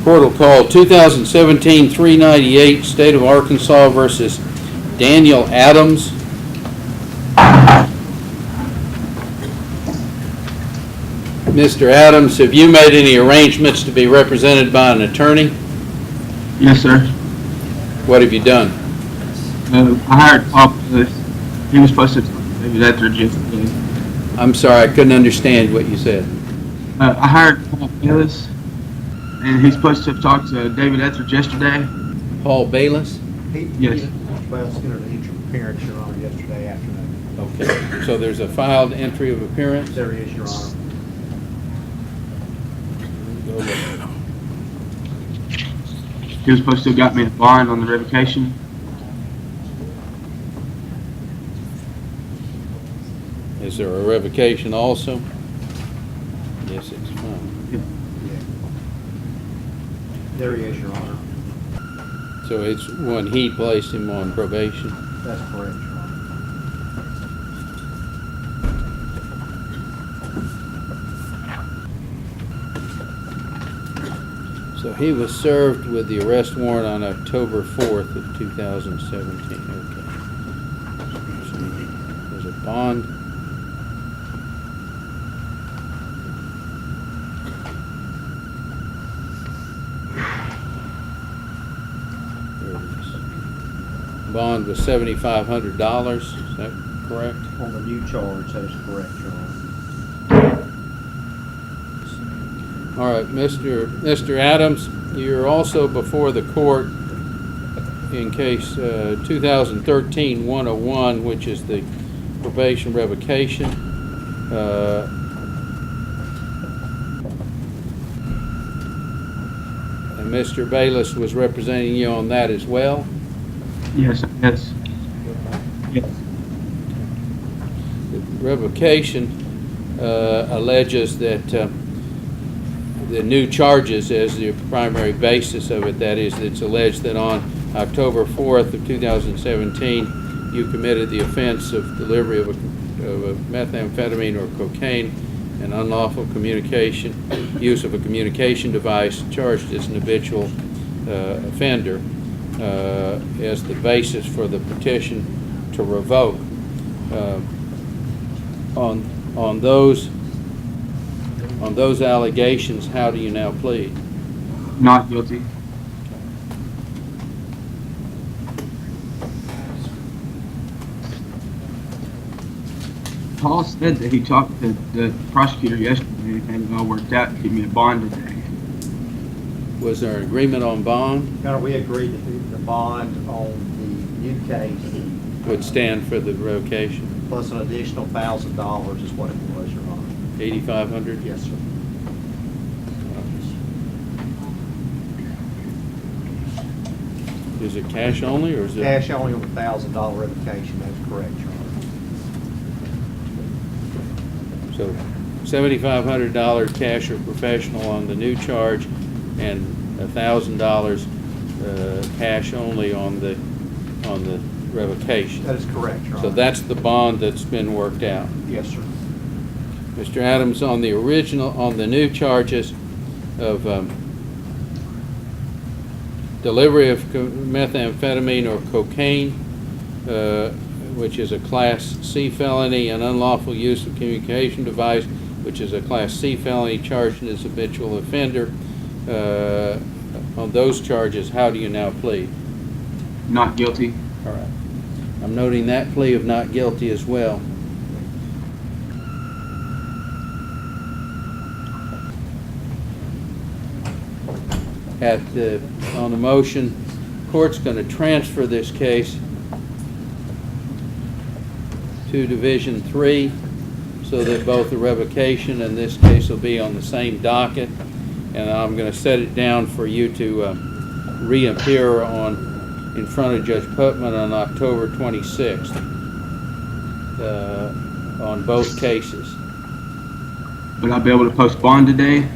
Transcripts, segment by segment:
Court will call 2017-398 State of Arkansas versus Daniel Adams. Mr. Adams, have you made any arrangements to be represented by an attorney? Yes, sir. What have you done? I hired Paul Biddle. He was supposed to maybe that they're just. I'm sorry, I couldn't understand what you said. I hired Paul Biddle, and he's supposed to have talked to David Etheridge yesterday. Paul Bayless? Yes. Well, entered an entry of appearance, Your Honor, yesterday afternoon. Okay, so there's a filed entry of appearance? There he is, Your Honor. He was supposed to have got me a bond on the revocation. Is there a revocation also? Yes, it's fine. Yeah. There he is, Your Honor. So it's when he placed him on probation? That's correct, Your Honor. So he was served with the arrest warrant on October 4th of 2017. Okay. There's a bond. There it is. Bond was $7,500. Is that correct? On the new charge, that is correct, Your Honor. All right, Mr. Adams, you're also before the court in case 2013-101, which is the probation revocation. And Mr. Bayless was representing you on that as well? Yes. Yes. The revocation alleges that the new charges as the primary basis of it, that is, it's alleged that on October 4th of 2017, you committed the offense of delivery of a methamphetamine or cocaine and unlawful communication, use of a communication device charged as an habitual offender as the basis for the petition to revoke. On those allegations, how do you now plead? Not guilty. Paul said that he talked to the prosecutor yesterday and it all worked out to give me a bond today. Was there an agreement on bond? Your Honor, we agreed that the bond on the new case Would stand for the revocation? plus an additional $1,000 is what it was, Your Honor. 8,500? Yes, sir. Is it cash only, or is it? Cash only on the $1,000 revocation, that's correct, Your Honor. So $7,500 cash or professional on the new charge, and $1,000 cash only on the revocation. That is correct, Your Honor. So that's the bond that's been worked out. Yes, sir. Mr. Adams, on the new charges of delivery of methamphetamine or cocaine, which is a Class C felony, and unlawful use of communication device, which is a Class C felony charged as habitual offender, on those charges, how do you now plead? Not guilty. All right. I'm noting that plea of not guilty as well. On the motion, court's going to transfer this case to Division 3 so that both the revocation and this case will be on the same docket, and I'm going to set it down for you to reappear in front of Judge Putman on October 26th on both cases. Would I be able to post bond today?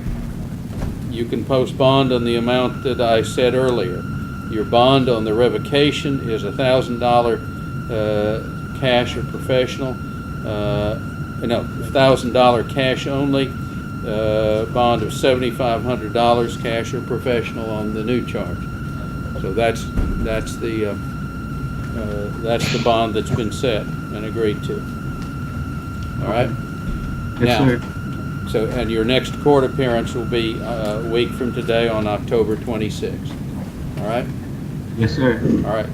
You can post bond on the amount that I said earlier. Your bond on the revocation is $1,000 cash or professional. No, $1,000 cash only. Bond of $7,500 cash or professional on the new charge. So that's the bond that's been set and agreed to. All right. Yes, Now, sir. so, and your next court appearance will be a week from today on October 26th. All right? Yes, sir. All right.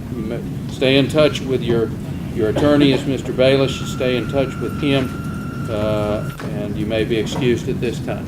Stay in touch with your attorney, as Mr. Bayless. You stay in touch with him, and you may be excused at this time.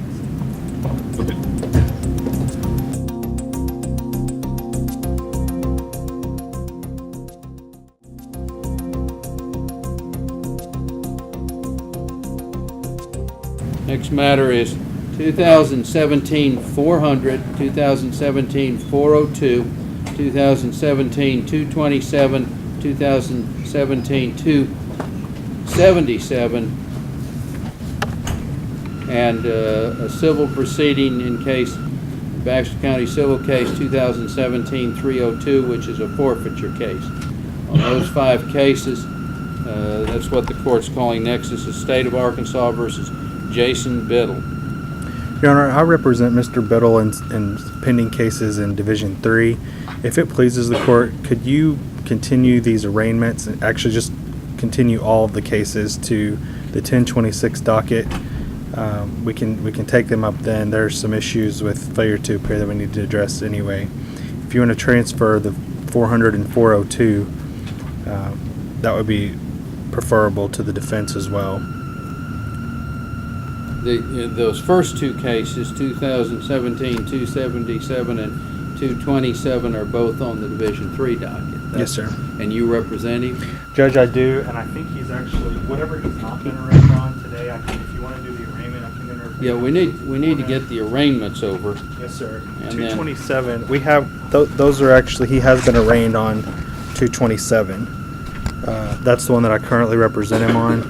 Next matter is 2017-400, 2017-402, 2017-227, 2017-277, and a civil proceeding in case, Baxter County Civil Case 2017-302, which is a forfeiture case. On those 5 cases, that's what the court's calling Nexus of State of Arkansas versus Jason Biddle. Your Honor, I represent Mr. Biddle in pending cases in Division 3. If it pleases the court, could you continue these arraignments and actually just continue all of the cases to the 1026 docket? We can take them up then. There's some issues with failure to appear that we need to address anyway. If you want to transfer the 400 and 402, that would be preferable to the defense as well. Those first 2 cases, 2017-277 and 227, are both on the Division 3 docket. Yes, sir. And you represent him? Judge, I do, and I think he's actually, whatever he's not been arraigned on today, if you want to do the arraignment, I can enter. Yeah, we need to get the arraignments over. Yes, sir. And 227, we have, those are actually, he has been arraigned on 227. That's the one that I currently represent him on.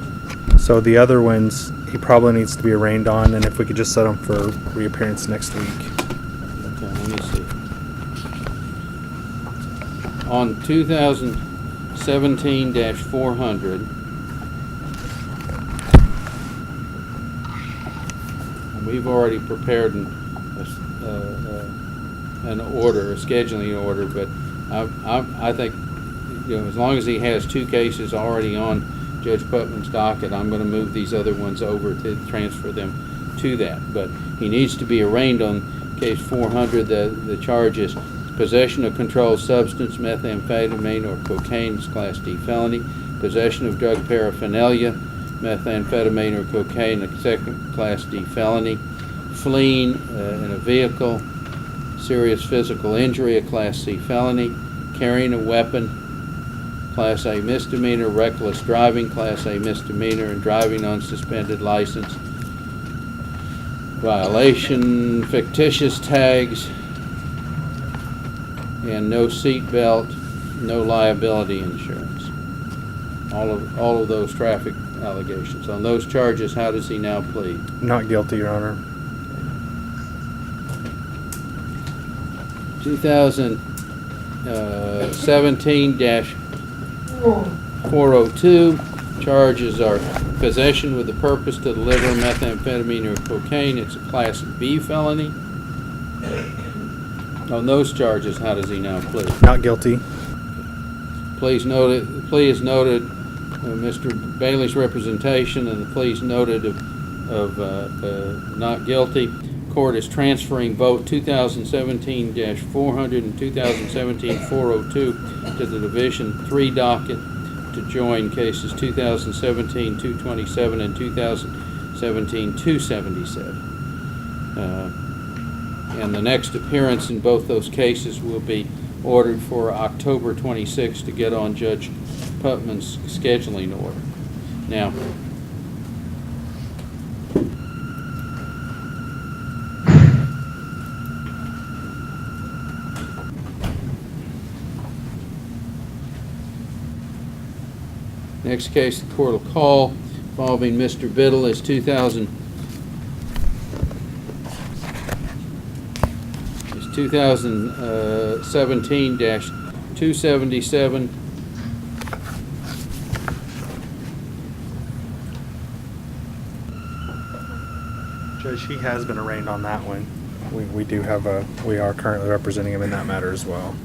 So the other ones, he probably needs to be arraigned on, and if we could just set him for reappearance next week. Okay, let me see. On 2017-400, we've already prepared an order, a scheduling order, but I think, as long as he has 2 cases already on Judge Putman's docket, I'm going to move these other ones over to transfer them to that. But he needs to be arraigned on case 400. The charge is possession of controlled substance, methamphetamine or cocaine, is Class D felony. Possession of drug paraphernalia, methamphetamine or cocaine, a second Class D felony. Fleeing in a vehicle, serious physical injury, a Class C felony. Carrying a weapon, Class A misdemeanor. Reckless driving, Class A misdemeanor, and driving on suspended license. Violation, fictitious tags, and no seat belt, no liability insurance. All of those traffic allegations. On those charges, how does he now plead? Not guilty, Your Honor. 2017-402, charges are possession with the purpose to deliver methamphetamine or cocaine. It's a Class B felony. On those charges, how does he now plead? Not guilty. Plea is noted, Mr. Bailey's representation, and the plea is noted of not guilty. Court is transferring both 2017-400 and 2017-402 to the Division 3 docket to join cases 2017-227 and 2017-277. And the next appearance in both those cases will be ordered for October 26th to get on Judge Putman's scheduling order. Now, next case the court will call involving Mr. Biddle is 2017-277 Judge, he has been arraigned on that one. We are currently representing him in that matter as well.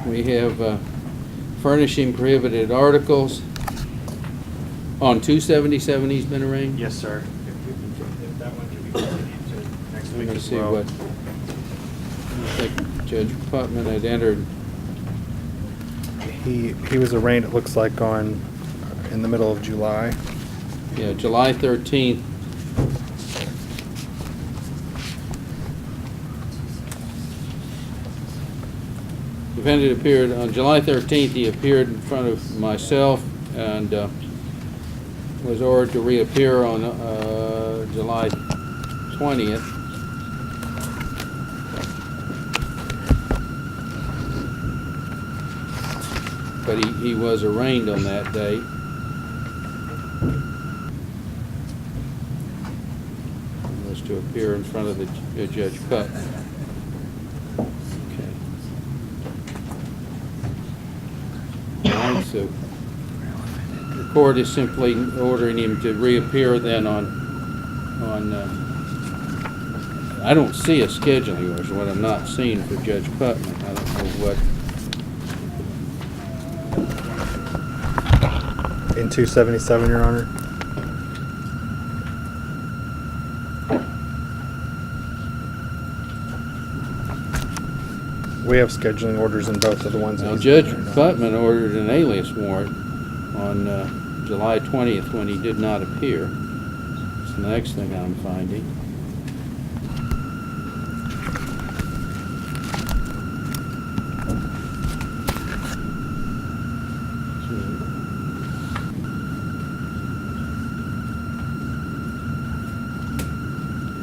We have furnishing prohibited articles. On 277 he's been arraigned? Yes, sir. If that one can be continued to next Let week me as see well. what, I think Judge Putman had entered. He was arraigned, it looks like, in the middle of July. Yeah, July 13th. Defendant appeared on July 13th. He appeared in front of myself and was ordered to reappear on July 20th. But he was arraigned on that date. He was to appear in front of the Judge Putnam. Okay. All right, so the court is simply ordering him to reappear then on I don't see a scheduling order, is what I'm not seeing for Judge Putnam. I don't know what. In 277, Your Honor. We have scheduling orders in both of the ones. Now, that Judge he's arraigned on. Putman ordered an alias warrant on July 20th when he did not appear. That's the next thing I'm finding.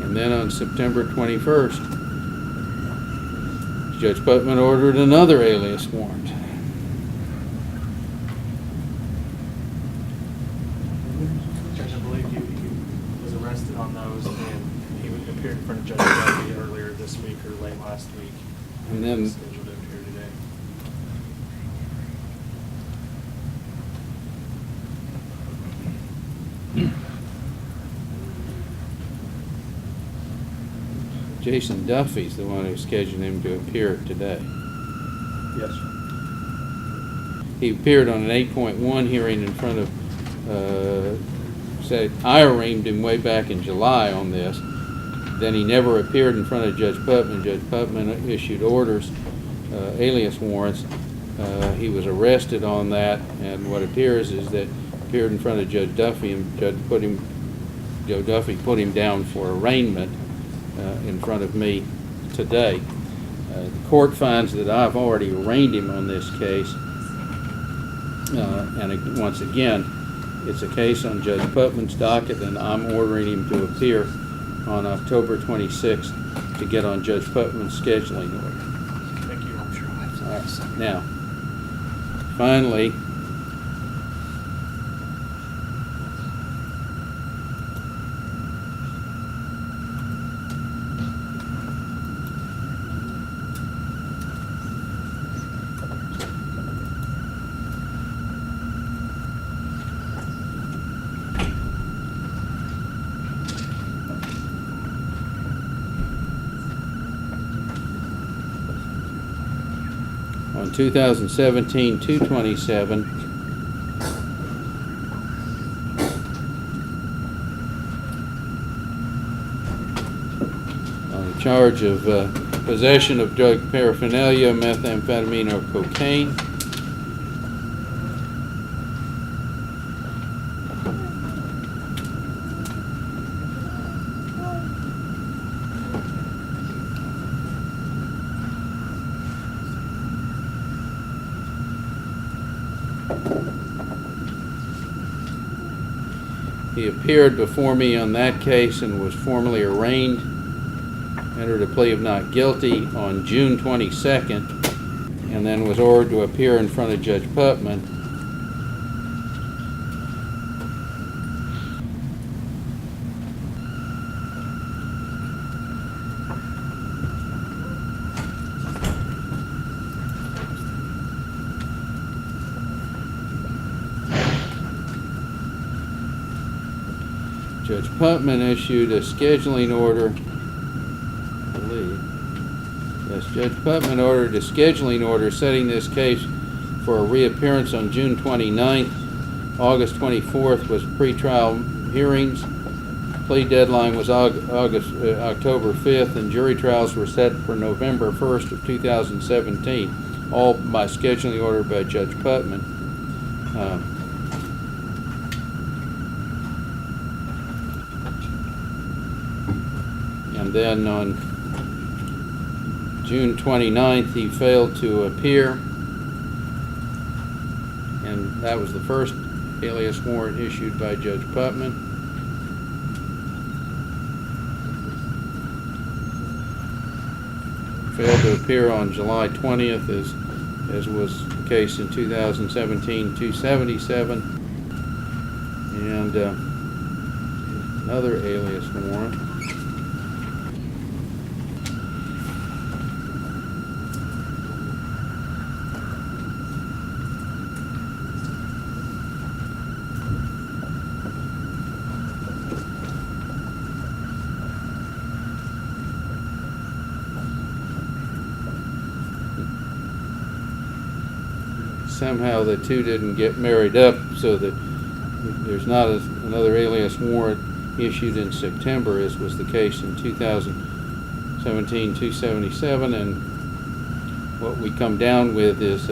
And then on September 21st, Judge Putman ordered another alias warrant. Judge, I believe he was arrested on those, and he appeared in front of Judge Duffy earlier this week or late last week. And then He's scheduled to appear today. Jason Duffy's the one who scheduled him to appear today. Yes, sir. He appeared on an 8.1 hearing in front of, said, I arraigned him way back in July on this. Then he never appeared in front of Judge Putman. Judge Putman issued orders, alias warrants. He was arrested on that, and what appears is that appeared in front of Judge Duffy, and Joe Duffy put him down for arraignment in front of me today. The court finds that I've already arraigned him on this case. Once again, it's a case on Judge Putman's docket, and I'm ordering him to appear on October 26th to get on Judge Putman's scheduling order. Thank you. I'm sure I'll have to. All right. Now, finally, on 2017-227, on the charge of possession of drug paraphernalia, methamphetamine, or cocaine. He appeared before me on that case and was formally arraigned, entered a plea of not guilty on June 22nd, and then was ordered to appear in front of Judge Putman. Judge Putman issued a scheduling order, I believe. Yes, Judge Putman ordered a scheduling order setting this case for a reappearance on June 29th. August 24th was pretrial hearings. Plea deadline was October 5th, and jury trials were set for November 1st of 2017, all by scheduling order by Judge Putman. And then on June 29th, he failed to appear, and that was the first alias warrant issued by Judge Putman. Failed to appear on July 20th, as was the case in 2017-277, and another alias warrant. Somehow the two didn't get married up, so that there's not another alias warrant issued in September, as was the case in 2017-277, and what we come down with is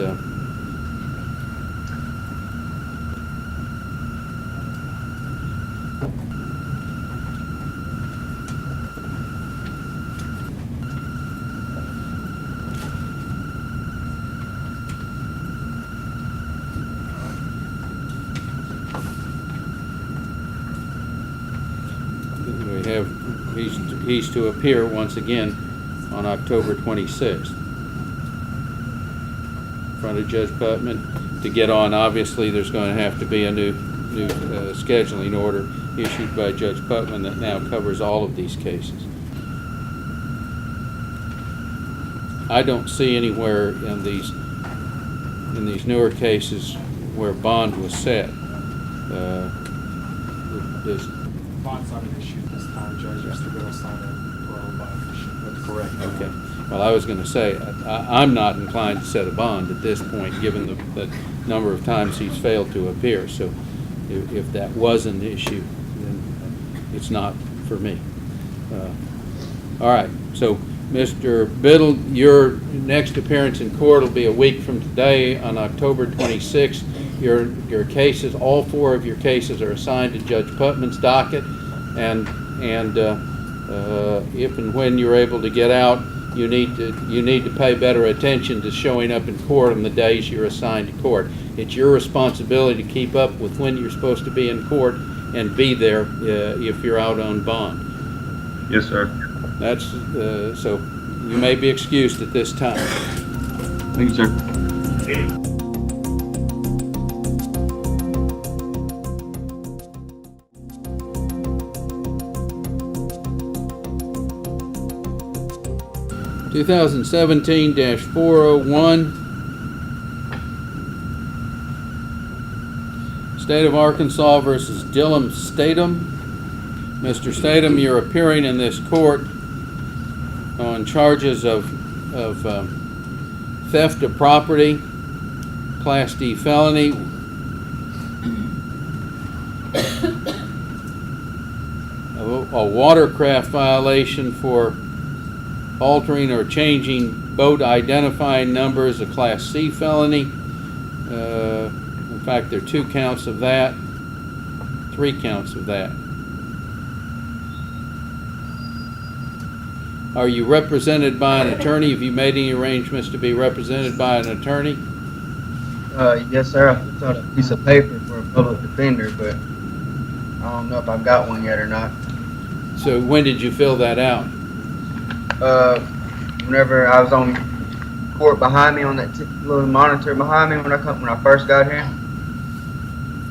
he's to appear once again on October 26th in front of Judge Putman. To get on, obviously, there's going to have to be a new scheduling order issued by Judge Putman that now covers all of these cases. I don't see anywhere in these newer cases where bond was set. Bond's not an issue this time, Judge. Mr. Biddle signed a parole bond issue. That's correct. Okay. Well, I was going to say, I'm not inclined to set a bond at this point, given the number of times he's failed to appear. So if that was an issue, then it's not for me. All right. So, Mr. Biddle, your next appearance in court will be a week from today on October 26th. Your cases, all four of your cases, are assigned to Judge Putman's docket, and if and when you're able to get out, you need to pay better attention to showing up in court on the days you're assigned to court. It's your responsibility to keep up with when you're supposed to be in court and be there if you're out on bond. Yes, sir. That's so you may be excused at this time. Thank you, sir. 2017-401, State of Arkansas versus Dylan Statham. Mr. Statham, you're appearing in this court on charges of theft of property, Class D felony, a watercraft violation for altering or changing boat identifying numbers, a Class C felony. In fact, there are 2 counts of that, 3 counts of that. Are you represented by an attorney? Have you made any arrangements to be represented by an attorney? Yes, sir. I filled out a piece of paper for a public defender, but I don't know if I've got one yet or not. So when did you fill that out? Whenever I was on court behind me on that little monitor behind me when I first got here.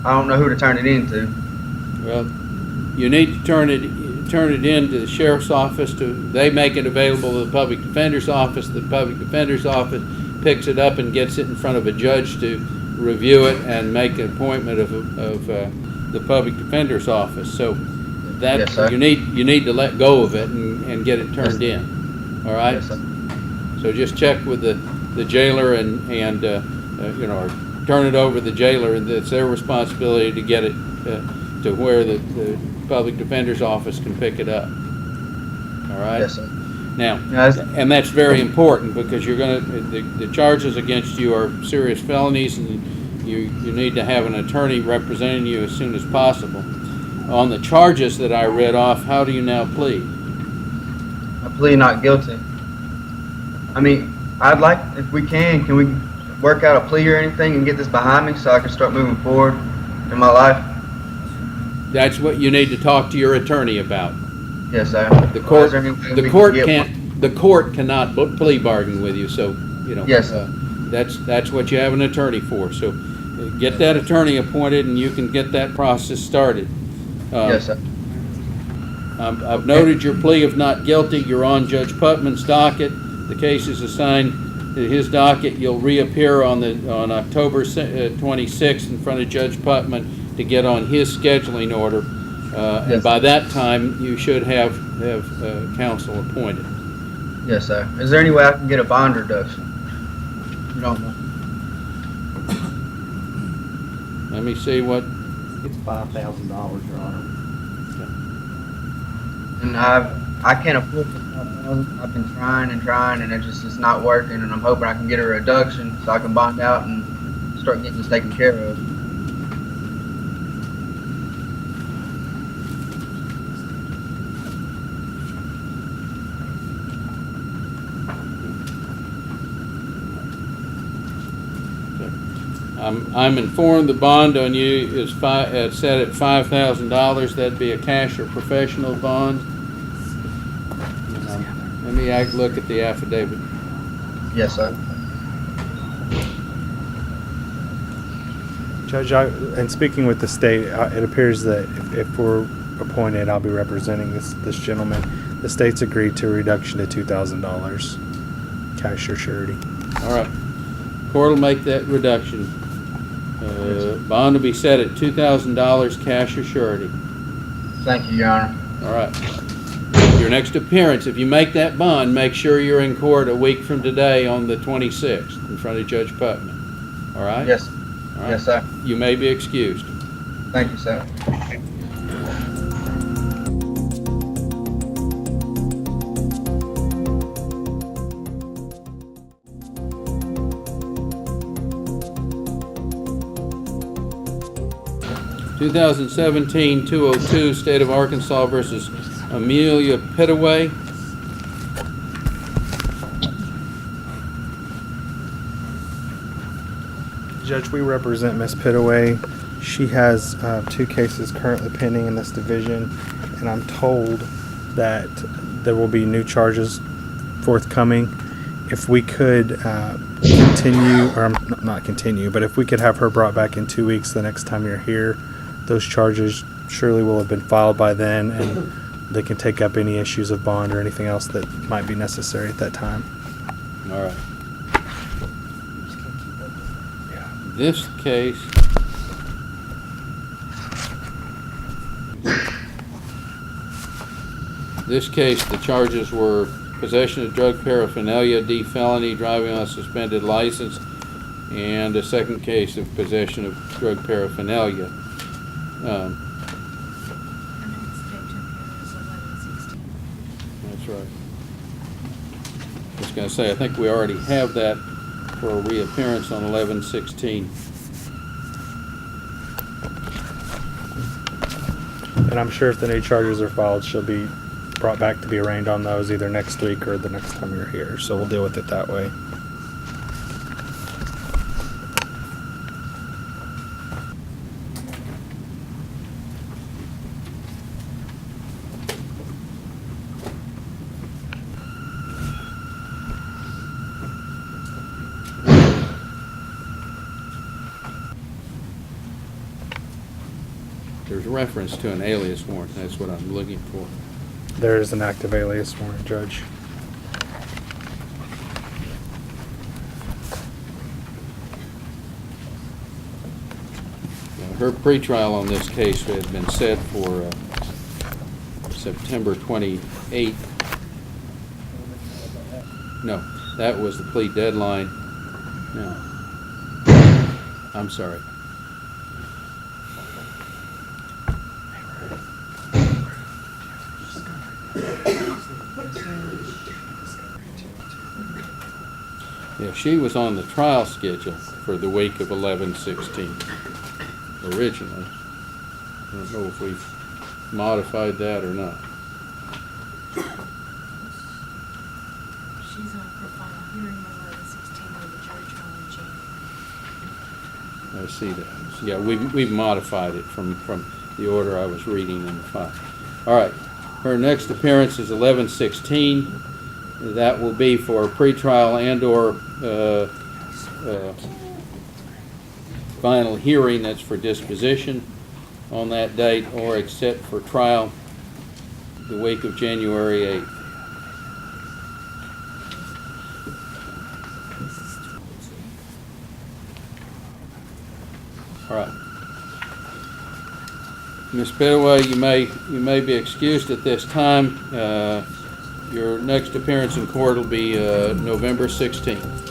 I don't know who to turn it into. Well, you need to turn it in to the sheriff's office. They make it available to the public defender's office. The public defender's office picks it up and gets it in front of a judge to review it and make an appointment of the public defender's office. So Yes, sir. you need to let go of it and get it turned in. All right? Yes, sir. So just check with the jailer and or turn it over to the jailer, and it's their responsibility to get it to where the public defender's office can pick it up. All right? Yes, sir. Now, Yes. and that's very important because the charges against you are serious felonies, and you need to have an attorney representing you as soon as possible. On the charges that I read off, how do you now plead? I plead not guilty. I mean, I'd like, if we can we work out a plea or anything and get this behind me so I can start moving forward in my life? That's what you need to talk to your attorney about. Yes, sir. The court, Is there any way the we court can get can't, the court cannot plea bargain with you, so, Yes, sir. that's what you have an attorney for. So get that attorney appointed and you can get that process started. Yes, sir. I've noted your plea of not guilty. You're on Judge Putman's docket. The case is assigned to his docket. You'll reappear on October 26th in front of Judge Putman to get on his scheduling order. And Yes. by that time, you should have counsel appointed. Yes, sir. Is there any way I can get a bond reduction? You don't know. Let me see what. It's $5,000, Your Honor. And I can't afford the $5,000. I've been trying and it's not working, and I'm hoping I can get a reduction so I can bond out and start getting this taken care of. I'm informed the bond on you is set at $5,000. That'd be a cash or professional bond. Let me look at the affidavit. Yes, sir. Judge, and speaking with the state, it appears that if we're appointed, I'll be representing this gentleman. The state's agreed to a reduction to $2,000, cash or surety. All right. Court will make that reduction. Bond will be set at $2,000 cash or surety. Thank you, Your Honor. All right. Your next appearance, if you make that bond, make sure you're in court a week from today on the 26th in front of Judge Putman. All right? Yes. All right. Yes, sir. You may be excused. Thank you, sir. 2017-202, State of Arkansas versus Amelia Pitt. Judge, we represent Ms. Pittaway. She has 2 cases currently pending in this division, and I'm told that there will be new charges forthcoming. If we could continue, or not continue, but if we could have her brought back in 2 weeks the next time you're here, those charges surely will have been filed by then, and they can take up any issues of bond or anything else that might be necessary at that time. All right. This case the charges were possession of drug paraphernalia, D felony, driving on a suspended license, and a second case of possession of drug paraphernalia. That's right. I was going to say, I think we already have that for a reappearance on 11/16. And I'm sure if the new charges are filed, she'll be brought back to be arraigned on those either next week or the next time you're here. So we'll deal with it that way. There's a reference to an alias warrant. That's what I'm looking for. There is an active alias warrant, Judge. Her pretrial on this case had been set for September 28th. No, that was the plea deadline. No. I'm sorry. Yeah, she was on the trial schedule for the week of 11/16 originally. I don't know if we've modified that or not. She's on for final hearing on 11/16 with the jury trial in January. I see that. Yeah, we've modified it from the order I was reading in the file. All right, her next appearance is 11/16. That will be for pretrial and/or final hearing. That's for disposition on that date, or except for trial the week of January 8th. All right. Ms. Biddle, you may be excused at this time. Your next appearance in court will be November 16th.